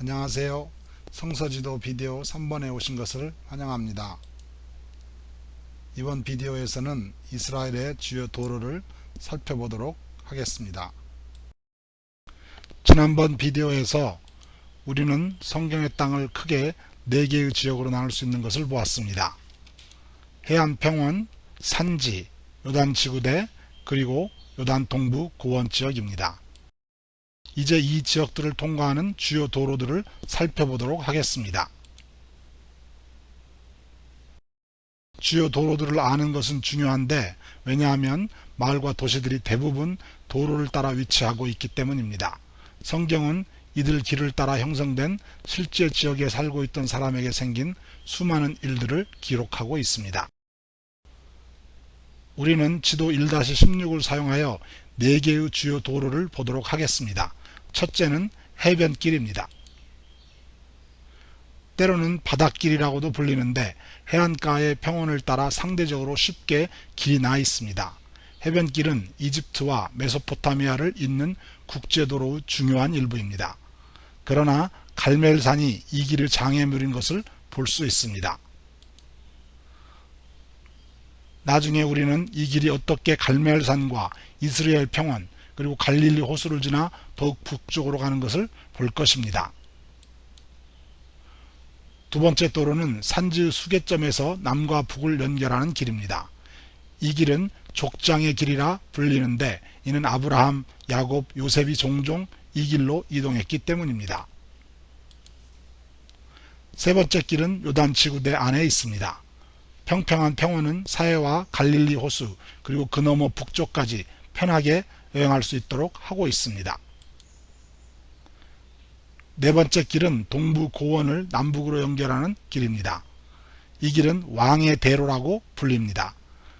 안녕하세요. 성서지도 비디오 3번에 오신 것을 환영합니다. 이번 비디오에서는 이스라엘의 주요 도로를 살펴보도록 하겠습니다. 지난번 비디오에서 우리는 성경의 땅을 크게 4개의 지역으로 나눌 수 있는 것을 보았습니다. 해안평원, 산지, 요단지구대, 그리고 요단 동부 고원지역입니다. 이제 이 지역들을 통과하는 주요 도로들을 살펴보도록 하겠습니다. 주요 도로들을 아는 것은 중요한데, 왜냐하면 마을과 도시들이 대부분 도로를 따라 위치하고 있기 때문입니다. 성경은 이들 길을 따라 형성된 실제 지역에 살고 있던 사람에게 생긴 수많은 일들을 기록하고 있습니다. 우리는 지도 1-16을 사용하여 4개의 주요 도로를 보도록 하겠습니다. 첫째는 해변길입니다. 때로는 바닷길이라고도 불리는데 해안가의 평원을 따라 상대적으로 쉽게 길이 나 있습니다. 해변길은 이집트와 메소포타미아를 잇는 국제도로의 중요한 일부입니다. 그러나 갈멜산이 이 길을 장애물인 것을 볼 수 있습니다. 나중에 우리는 이 길이 어떻게 갈멜산과 이스라엘 평원 그리고 갈릴리 호수를 지나 더욱 북쪽으로 가는 것을 볼 것입니다. 두 번째 도로는 산지의 수계점에서 남과 북을 연결하는 길입니다. 이 길은 족장의 길이라 불리는데 이는 아브라함, 야곱, 요셉이 종종 이 길로 이동했기 때문입니다. 세 번째 길은 요단지구대 안에 있습니다. 평평한 평원은 사해와 갈릴리 호수 그리고 그 너머 북쪽까지 편하게 여행할 수 있도록 하고 있습니다. 네 번째 길은 동부 고원을 남북으로 연결하는 길입니다. 이 길은 왕의 대로라고 불립니다.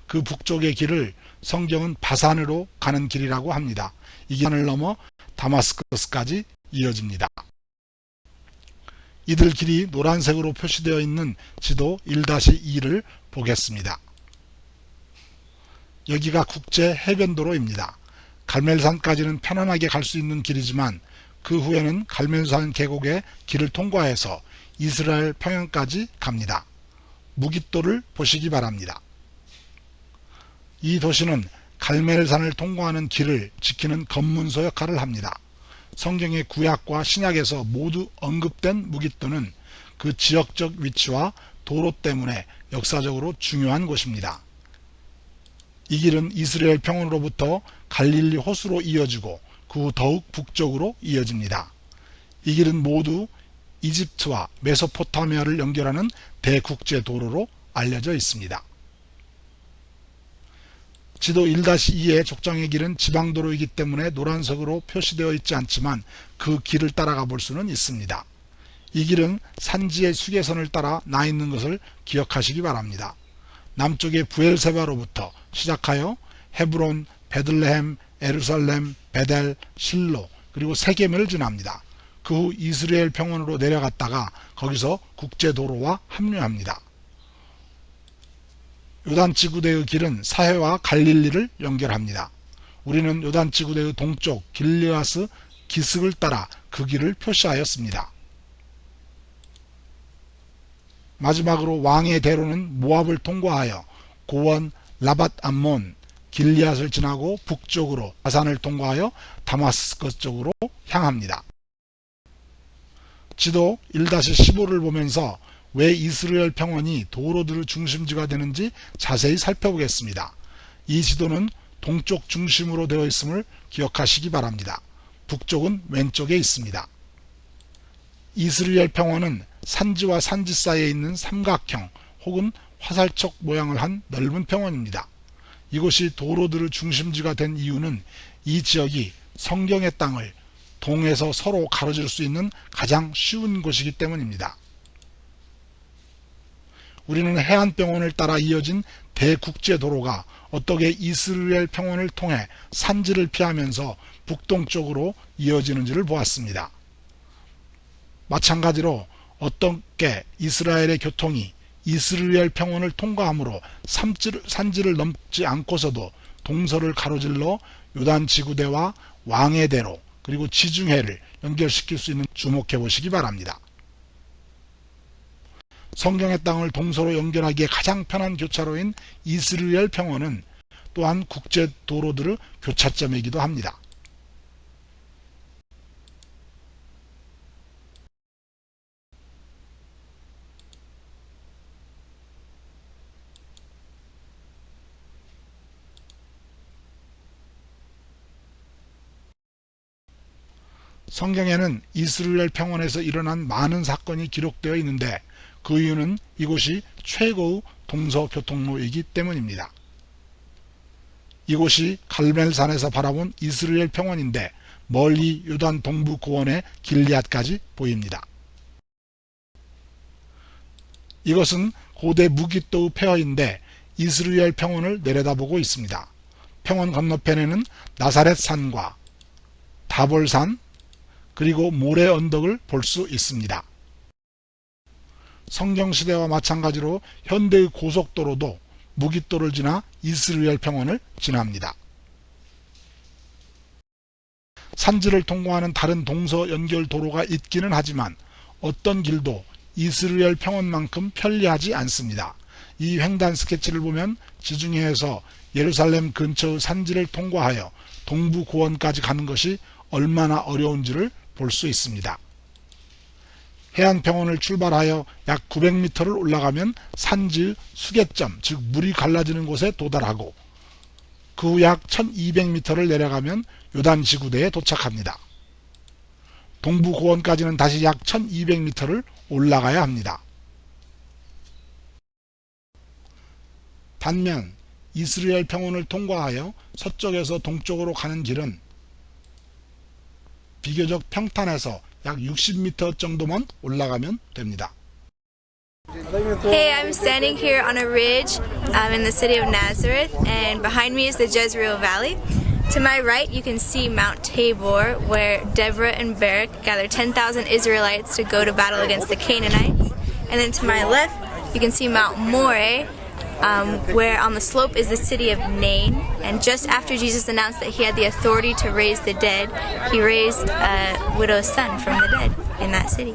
그 북쪽의 길을 성경은 바산으로 가는 길이라고 합니다. 이 길을 넘어 다마스커스까지 이어집니다. 이들 길이 노란색으로 표시되어 있는 지도 1-2를 보겠습니다. 여기가 국제 해변도로입니다. 갈멜산까지는 편안하게 갈 수 있는 길이지만 그 후에는 갈멜산 계곡의 길을 통과해서 이스라엘 평양까지 갑니다. 무깃도를 보시기 바랍니다. 이 도시는 갈멜산을 통과하는 길을 지키는 검문소 역할을 합니다. 성경의 구약과 신약에서 모두 언급된 무깃도는 그 지역적 위치와 도로 때문에 역사적으로 중요한 곳입니다. 이 길은 이스라엘 평원으로부터 갈릴리 호수로 이어지고 그 후 더욱 북쪽으로 이어집니다. 이 길은 모두 이집트와 메소포타미아를 연결하는 대국제도로로 알려져 있습니다. 지도 1-2의 족장의 길은 지방도로이기 때문에 노란색으로 표시되어 있지 않지만 그 길을 따라가 볼 수는 있습니다. 이 길은 산지의 수계선을 따라 나 있는 것을 기억하시기 바랍니다. 남쪽의 부엘세바로부터 시작하여 헤브론, 베들레헴, 예루살렘, 베델, 실로 그리고 세겜을 지납니다. 그 후 이스라엘 평원으로 내려갔다가 거기서 국제도로와 합류합니다. 요단지구대의 길은 사해와 갈릴리를 연결합니다. 우리는 요단지구대의 동쪽 길르앗의 기슭을 따라 그 길을 표시하였습니다. 마지막으로 왕의 대로는 모압을 통과하여 고원, 라밧 암몬, 길리앗을 지나고 북쪽으로 바산을 통과하여 다마스커스 쪽으로 향합니다. 지도 1-15를 보면서 왜 이스라엘 평원이 도로들의 중심지가 되는지 자세히 살펴보겠습니다. 이 지도는 동쪽 중심으로 되어 있음을 기억하시기 바랍니다. 북쪽은 왼쪽에 있습니다. 이스라엘 평원은 산지와 산지 사이에 있는 삼각형 혹은 화살촉 모양을 한 넓은 평원입니다. 이곳이 도로들의 중심지가 된 이유는 이 지역이 성경의 땅을 동에서 서로 가로질 수 있는 가장 쉬운 곳이기 때문입니다. 우리는 해안평원을 따라 이어진 대국제도로가 어떻게 이스라엘 평원을 통해 산지를 피하면서 북동쪽으로 이어지는지를 보았습니다. 마찬가지로 어떻게 이스라엘의 교통이 이스라엘 평원을 통과함으로 산지를 넘지 않고서도 동서를 가로질러 요단지구대와 왕의 대로 그리고 지중해를 연결시킬 수 있는 주목해 보시기 바랍니다. 성경의 땅을 동서로 연결하기에 가장 편한 교차로인 이스라엘 평원은 또한 국제 도로들의 교차점이기도 합니다. 성경에는 이스라엘 평원에서 일어난 많은 사건이 기록되어 있는데 그 이유는 이곳이 최고의 동서 교통로이기 때문입니다. 이곳이 갈멜산에서 바라본 이스라엘 평원인데 멀리 요단 동부 고원의 길리앗까지 보입니다. 이것은 고대 무기또의 폐허인데 이스라엘 평원을 내려다보고 있습니다. 평원 건너편에는 나사렛 산과 다볼산 그리고 모래 언덕을 볼 수 있습니다. 성경시대와 마찬가지로 현대의 고속도로도 무기또를 지나 이스라엘 평원을 지납니다. 산지를 통과하는 다른 동서 연결 도로가 있기는 하지만 어떤 길도 이스라엘 평원만큼 편리하지 않습니다. 이 횡단 스케치를 보면 지중해에서 예루살렘 근처의 산지를 통과하여 동부 고원까지 가는 것이 얼마나 어려운지를 볼 수 있습니다. 해안평원을 출발하여 약 900m를 올라가면 산지의 수계점, 즉 물이 갈라지는 곳에 도달하고 그 후 약 1200m를 내려가면 요단 지구대에 도착합니다. 동부 고원까지는 다시 약 1200m를 올라가야 합니다. 반면 이스라엘 평원을 통과하여 서쪽에서 동쪽으로 가는 길은 비교적 평탄해서 약 60m 정도만 올라가면 됩니다. Hey, I'm standing here on a ridge in the city of Nazareth, and behind me is the Jezreel Valley. To my right, you can see Mount Tabor, where Deborah and Barak gathered 10,000 Israelites to go to battle against the Canaanites. And then to my left, you can see Mount Moreh, where on the slope is the city of Nain. And just after Jesus announced that he had the authority to raise the dead, he raised a widow's son from the dead in that city.